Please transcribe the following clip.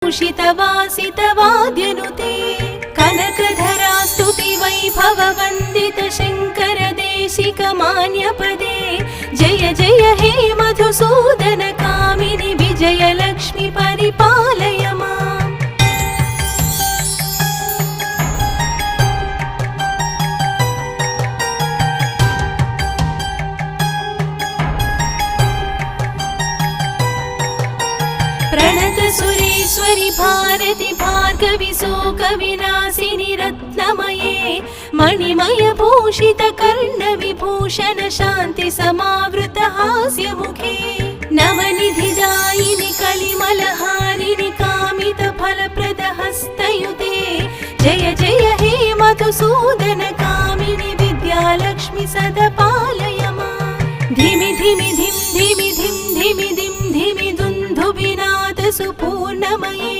भूषितवासितवाद्यनुते कनकधरा स्तुति वैभव वन्दित शङ्कर देशिक मान्यपदे जय जय हे मधुसूदन कामिनि विजयलक्ष्मि परिपालय माम् प्रणत सुरेश्वरि भारति भार्गवि शोकविनाशिनि रत्नमये मणिमय भूषित कर्ण विभूषण शान्ति समावृत हास्यमुखे नवनिधिदायिनि कलिमलहारिणि कामित फलप्रद हस्तयुते जय जय हे मधुसूदन कामिनि विद्यालक्ष्मि सदा पालय माम् धिमि धिमि धिं धिमि धिं धिमि धिं धिमि दुन्दुभिनाद सुपूर्णमये